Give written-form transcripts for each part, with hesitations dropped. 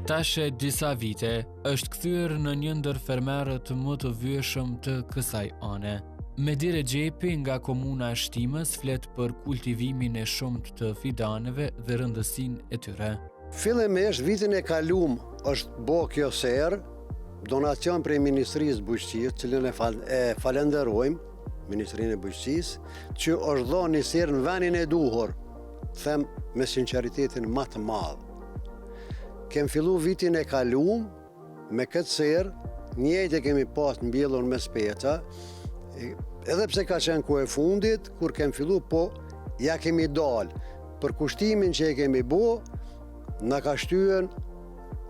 Tashe disa vite, është kthyer në një ndër fermerët më të vyeshëm të kësaj ane. Medire Xhepi nga komuna e Shtimës flet për kultivimin e shumt të fidaneve dhe rëndësinë e tyre. Fillimisht vitin e kaluar është bo kjo serë, donacion prej Ministrisë Bujqësisë, cilën e falenderojmë, Ministrinë e Bujqësisë, që është dhënë një serë në vendin e duhur, them me sinqeritetin më të madh. Kem fillu vitin e kaluar me këtë serë, njëjtë e kemi pas mbjellur me speca, edhe pse ka qenë ku e fundit, kur kem fillu, po ja kemi dalë. Për kushtimin që e kemi bo, na ka shtyen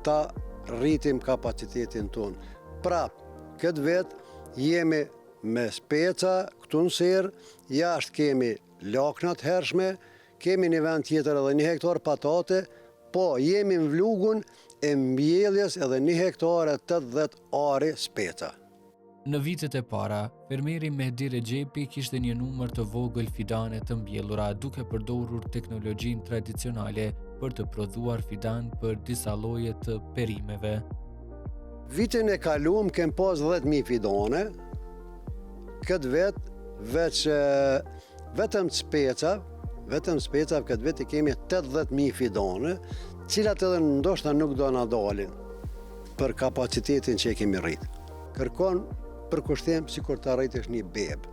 ta rritim kapacitetin tonë. Prap, këtë vetë jemi me speca, këtu në serë, jashtë kemi laknat hershme, kemi një vend tjetër edhe 1 hektar patate, po jemi në vlugun e mbjelljes edhe 1 hektar e 80 ari speca. Në vitet e para, fermeri Medire Xhepi kishte një numër të vogël fidane të mbjellura duke përdorur teknologjinë tradicionale për të prodhuar fidan për disa lloje të perimeve. Vitin e kaluar kem pas 10.000 fidane. Këtë vetëm speca këtë vetë kemi 80.000 fidane, cilat edhe ndoshta nuk do na dalin për kapacitetin që e kemi rrit. Kërkon për kushtim sikur ta rritesh një bebë,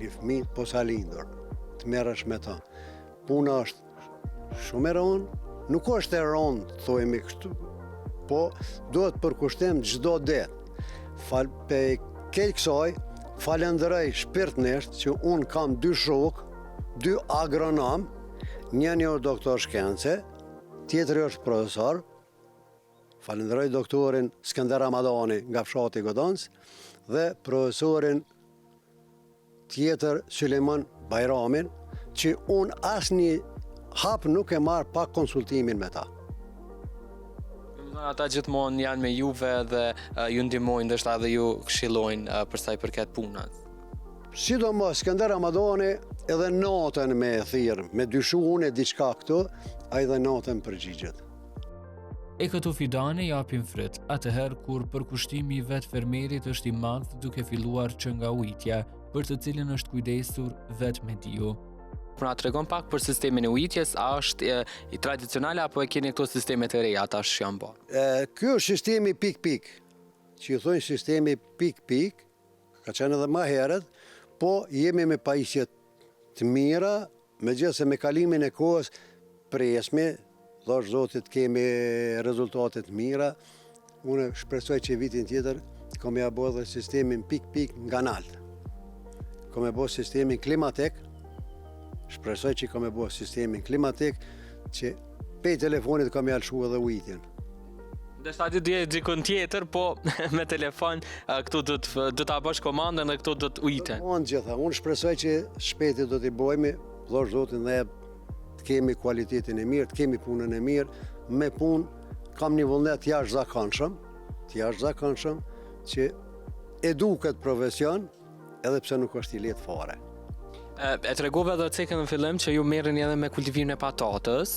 një fëmijë posalindur, të merresh me ta. Puna është shumë e rëndë, nuk është e rëndë, thojmë kështu, po duhet për kushtim çdo ditë. Pe këtë kësaj, falenderoj shpirtnisht që unë kam 2 shokë, 2 agronom, njëri është doktor shkence, tjetri është profesor. Falenderoj doktorin Skënder Ramadani nga fshati Godans dhe profesorin tjetër Suleiman Bajramin, që unë asnjë hap nuk e marr pa konsultimin me ta. Ata gjithmonë janë me juve dhe ju ndihmojnë, ndoshta edhe ju këshillojnë për sa i përket punës. Sidomos Skënder Ramadani edhe natën me thirr, me dyshu unë diçka këtu, ai dhe natën përgjigjet. E këto fidane japin fryt, atëherë kur përkushtimi i vetë fermerit është i madh duke filluar që nga ujitja, për të cilën është kujdesur vetë me diu. Na tregon pak për sistemin e ujitjes, a është i tradicional apo e keni këto sisteme të reja tash që janë bërë? Ky është sistemi pik-pik, që i thonë sistemi pik-pik, ka qenë edhe më herët, po jemi me pajisje të mira, megjithëse me kalimin e kohës presmi, Thash Zotit kemi rezultatet mira. Unë shpresoj që vitin tjetër kam ja bërë dhe sistemin pik-pik nga nalt. Kam e bërë sistemin klimatik. Shpresoj që kam e bërë sistemin klimatik që pe telefonit kam ja lëshu edhe ujitjen. Ndërsa dikon tjetër, po me telefon këtu do ta bësh komandën dhe këtu do të ujiten. Unë shpresoj që shpejti do t'i bëjmë, Thash Zotit ne kemi kualitetin e mirë, të kemi punën e mirë, me punë kam një vullnet jashtëzakonshëm që e du këtë profesion, edhe pse nuk është i lehtë fare. E tregove edhe cekën në fillim që ju merreni edhe me kultivimin e patatës,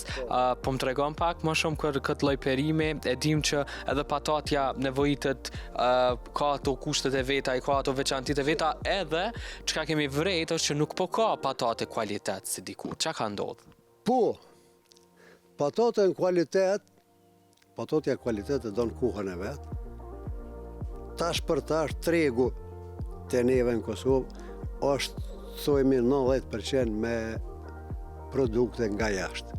po më tregon pak më shumë për këtë lloj perimi, e dim që edhe patatja nevojitet ka ato kushtet e veta, ka ato veçantitë e veta, edhe çka kemi vrejt është që nuk po ka patate kualitet si diku. Çka ka ndodhur? Po, patatja kualitet e donë kuhën e vetë. Tash për tash tregu të neve në Kosovë është thojmi 90% me produkte nga jashtë.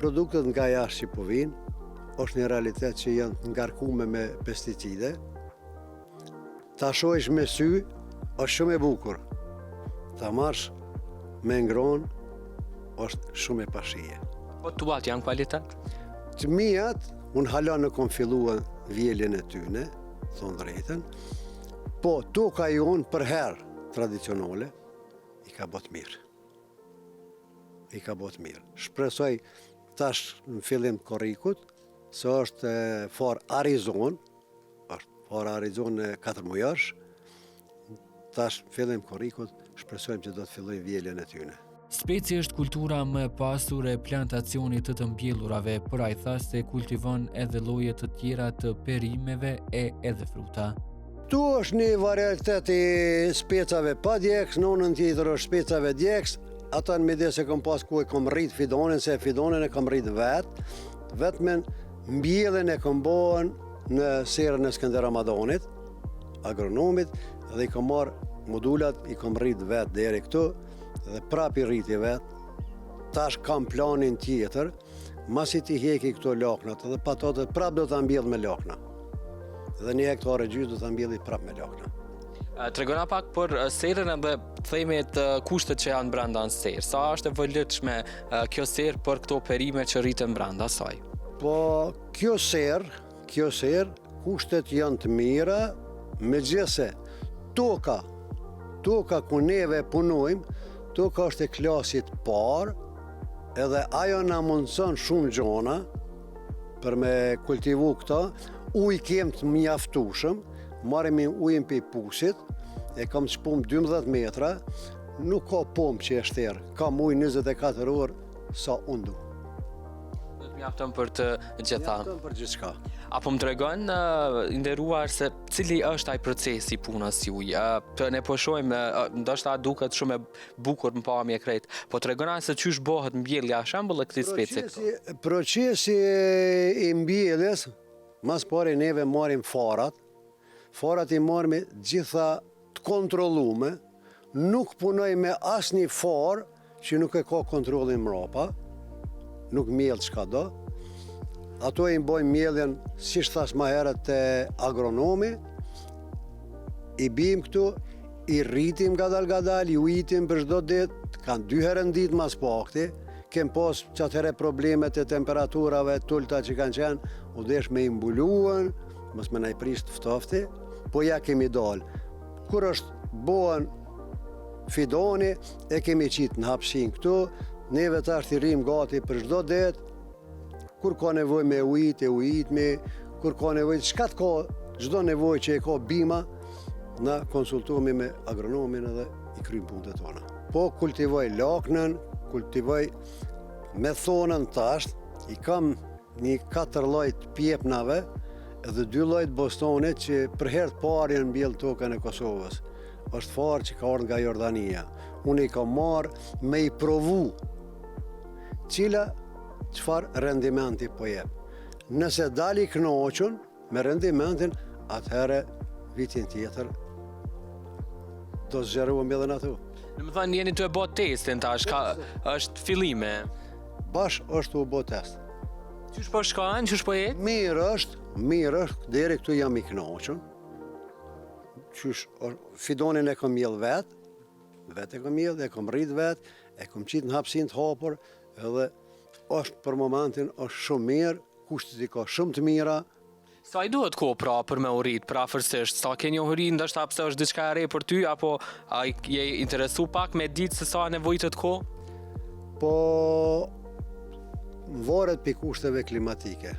Produktet nga jashtë që po vinë, është një realitet që janë ngarkuar me pesticide. Ta shohësh me sy, është shumë e bukur. Ta marrësh me ngron, është shumë e pashije. Po tuat janë kvalitet? Të mijat, unë hala në kom filluar vjeljen e tyne, thonë drejten, po toka jonë për herë tradicionale, i ka bot mirë. Shpresoj tash në fillim korrikut, se është for Arizon, është for Arizon 4 mujash, tash në fillim korrikut shpresojmë që do të filloj vjeljen e tyne. Speci është kultura më e pasur e plantacionit të mbjellurave, por ai tha se kultivon edhe lloje të tjera të perimeve e edhe fruta. Tu është një varietet i specave pa djeks, nonën tjetër është specave djeks. Ata në midis e kam pas ku e kam rrit fidonin, se fidonin e kam rrit vetë. Vetëm mbjelljen e kam bën në serën e Skënder Ramadanit, agronomit, dhe i kam marrë modulat, i kam rrit vetë deri këtu, dhe prap i rriti vetë. Tash kam planin tjetër, masi ti heki këto laknat, dhe patatet prap do ta mbjell me lakna. Dhe 1 hektare gjysmë do ta mbjelli prap me lakna. Tregona pak për serën edhe themi të kushtet që janë brenda në serë. Sa është e vëllëtshme kjo serë për këto perime që rriten brenda saj? Po kjo serë, kushtet janë të mira, megjithse toka ku neve punojmë, toka është e klasit parë, edhe ajo na mundson shumë gjona për me kultivu këta. Ujë kem të mjaftueshëm, marremi ujin për pusit, e kam shpum 12 metra, nuk ka pompë që e shterë, kam ujë 24 orë sa unë du. Do të mjafton për të gjitha. Mjafton për gjithçka. Apo më tregon nderuar se cili është ai procesi punës juaj? Të ne po shohim, ndoshta duket shumë e bukur në pamje krejt, po tregona se çysh bëhet mbjellja shembull e këtij specie. Procesi i mbjelljes, mas pari neve marrim farat. Farat i marrë gjitha të kontrollume, nuk punoj me asnjë farë që nuk e ka kontrollin mrapa, nuk mjell çka do. Ato i bojmë mjelljen, si thash më herët te agronomi, i bim këtu, i rritim gadal, i ujitim për çdo ditë, kanë 2 herë në ditë mas pakti. Kem pas çatëre problemet e temperaturave tulta që kanë qenë, u desh me imbuluën, mos me na i prish të ftofti, po ja kemi dalë. Kur është bohen fidoni, e kemi qitë në hapësin këtu, neve tash i rrim gati për çdo ditë, kur ka nevojë me ujit, e ujitmi, kur ka nevojë, çka të ka, çdo nevojë që e ka bima, na konsultohemi me agronomin edhe i kryjm punët tona. Po kultivoj laknën, kultivoj me thonën tash, i kam një 4 lloj të pjepnave edhe 2 lloj të bostonit që për herë të parë janë mbjell tokën e Kosovës. Është farë që ka ardhur nga Jordania. Unë i kam marrë me i provu çfarë rendimenti po jep. Nëse dali kënaqur me rendimentin, atëherë vitin tjetër do zgjerohemi edhe në ato. Në më thënë jeni të e bo testin tash, është fillime? Bash është u bo test. Qysh po shkojnë, qysh po jetë? Mirë është, deri këtu jam i kënaqur. Qysh, fidonin e kam mjell vetë e kam mjell, e kam rrit vetë, e kam qitë në hapësin të hapur, edhe është për momentin është shumë mirë, kushtet i ka shumë të mira. Sa i duhet kohë pra për me u rrit, pra afërsisht? Sa ke njohuri, ndoshta pse është diçka e re për ty, apo je interesu pak me ditë se sa nevojitet kohë? Po varet për kushteve klimatike.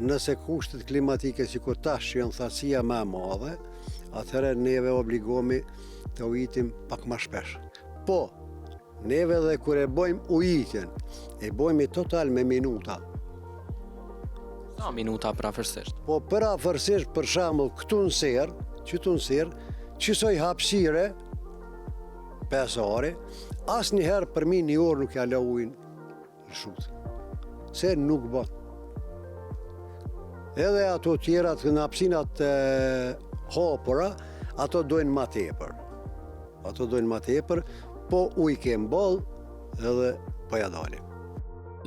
Nëse kushtet klimatike si kur tash që janë thatësia më e madhe, atëherë neve obligohemi të ujitim pak më shpesh. Po, neve dhe kur e bojmë ujitjen, e bojmë total me minuta. Sa minuta për afërsisht? Po për afërsisht, për shembull, këtu në serë, qësoj hapësire, 5 ore, asnjëherë për mi 1 orë nuk ja la ujin në shutë. Se nuk bët. Edhe ato tjerat në hapësinat hapura, ato dojnë ma tepër. Po ujë kem ball edhe po ja dalim.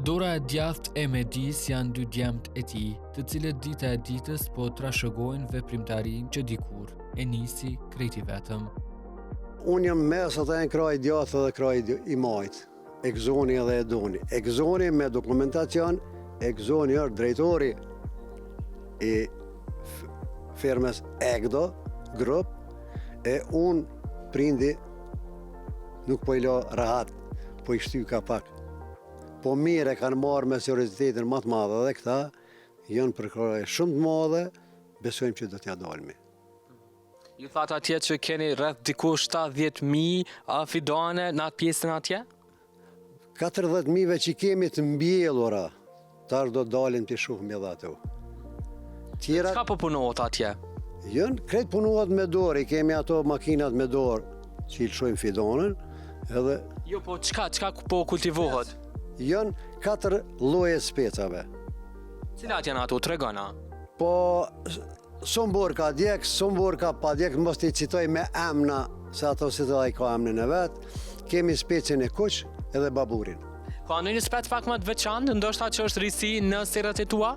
Dora e djathtë e Medis janë 2 djemt e tij, të cilët dita e ditës po trashëgojnë veprimtarinë që dikur e nisi krejt i vetëm. Unë jam mes ata e kraj djathtë dhe kraj i majt, Egzoni edhe Edoni. Egzoni me dokumentacion, Egzoni është drejtori i firmës Egdo Group, e unë prindi nuk po i la rahat, po i shty ka pak. Po mire kanë marrë me seriozitetin më të madhe dhe këta janë përkrahje shumë të madhe, besojmë që do t'ja dalmi. Ju thatë atje që keni rreth diku 70.000 fidane në atë pjesën atje? 40.000 që kemi të mbjellura, tash do dalin të shuhëm edhe ato. Çka po punohet atje? Jënë, krejt punohet me dorë, i kemi ato makinat me dorë që i lëshojmë fidonën, edhe Jo, po çka po kultivohet? jënë 4 lloje specave. Cilat janë ato, tregona? Po, somborka djek, somborka pa djek, mos t'i citoj me emna, se ato si të ka emnin e vetë. Kemi specin e kuq edhe baburin. Ka në një spec pak më të veçantë, ndoshta që është risi në serrat e tua?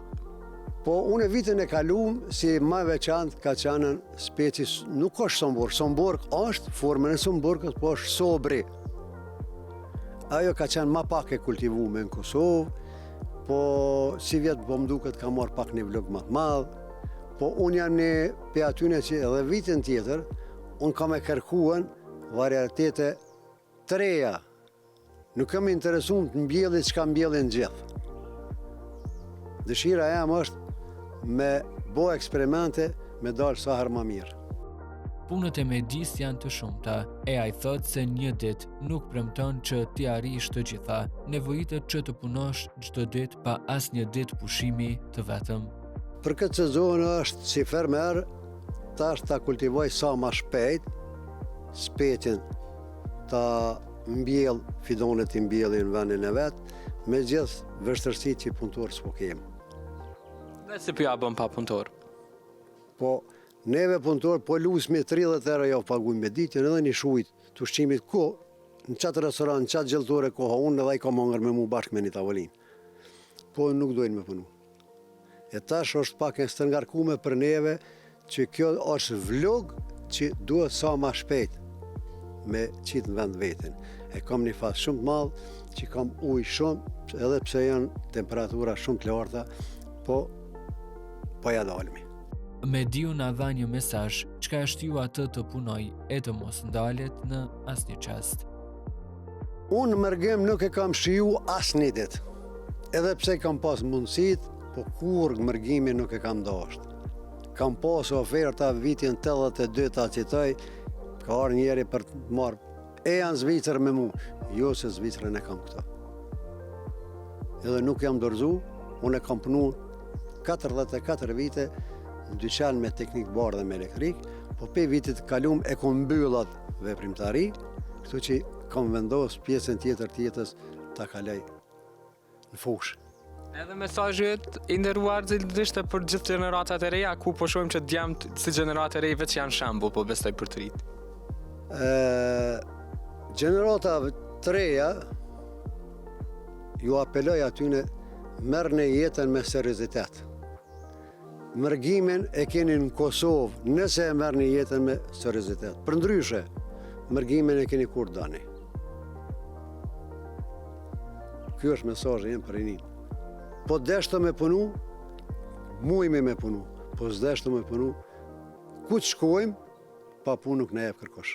Po, unë vitin e kalum, si ma veçantë ka qanën speci, nuk është sombork. Sombork është, formën e somborkët, po është sobri. Ajo ka qenë ma pak e kultivume në Kosovë, po si vjetë po mduket ka marrë pak një vlog më të madhë, po unë jam një pe atyne që edhe vitin tjetër, unë kam e kërkuan varietete të reja. Nuk kam interesuar të mbjellit që ka mbjellin gjithë. Dëshira jam është me bo eksperimente me dalë sa herë më mirë. Punët e Medis janë të shumta, e ai thot se një ditë nuk premton që t'i arrish të gjitha, nevojitet që të punosh çdo ditë pa asnjë ditë pushimi të vetëm. Për këtë sezon është si fermer, tash ta kultivoj sa ma shpejt, spetin ta mbjell, fidonet i mbjellin në vendin e vetë, me gjithë vështërsitë që punëtor s'po kemë. Dhe si pja bën pa punëtor? Po, neve punëtor, po lusmi 30 euro jo paguajmë me ditën edhe një shujt të ushqimit ko, në qatë restoran, në qatë gjelltore koha unë edhe i ka mangër me mu bashkë me një tavolinë. Po nuk dojnë me punu. E tash është pak e stëngarkume për neve që kjo është vlog që duhet sa ma shpejt me qitë në vend vetin. E kam një fas shumë të madhë që kam ujë shumë, edhe pse janë temperatura shumë të larta, po ja dalmi. Mediu na dha një mesazh, çka e shtyu atë të punoj e të mos ndalet në asnjë çast. Unë mërgem nuk e kam shiju asnjë ditë. Edhe pse kam pas mundësit, po kur mërgimi nuk e kam dashur. Kam pas oferta vitin 82 ta citoj, ka arë njeri për të marrë. E janë Zvicër me mu, jo se Zvicrën e kam këta. Edhe nuk jam dorëzu, unë e kam punu 44 vite në dyqan me teknik barë dhe me elektrik, po pe vitit kalum e kom mbyllat veprimtari, këtu që kam vendos pjesën tjetër tjetës ta kalej në fushë. Edhe mesazhet i nderuar ishte për gjithë gjeneratat e reja, ku po shohim që djemtë si gjeneratë e rejve që janë shembull, po besoj për të rit. Gjenerata të reja, ju apeloj atyne, merrni jetën me seriozitet. Mërgimin e keni në Kosovë, nëse e merrni jetën me seriozitet. Për ndryshe, mërgimin e keni kur dani. Ky është mesazhi jem për rinin. Po deshto me punu, mujme me punu. Po s'deshto me punu, ku të shkojmë, pa punë nuk na jep kërkosh.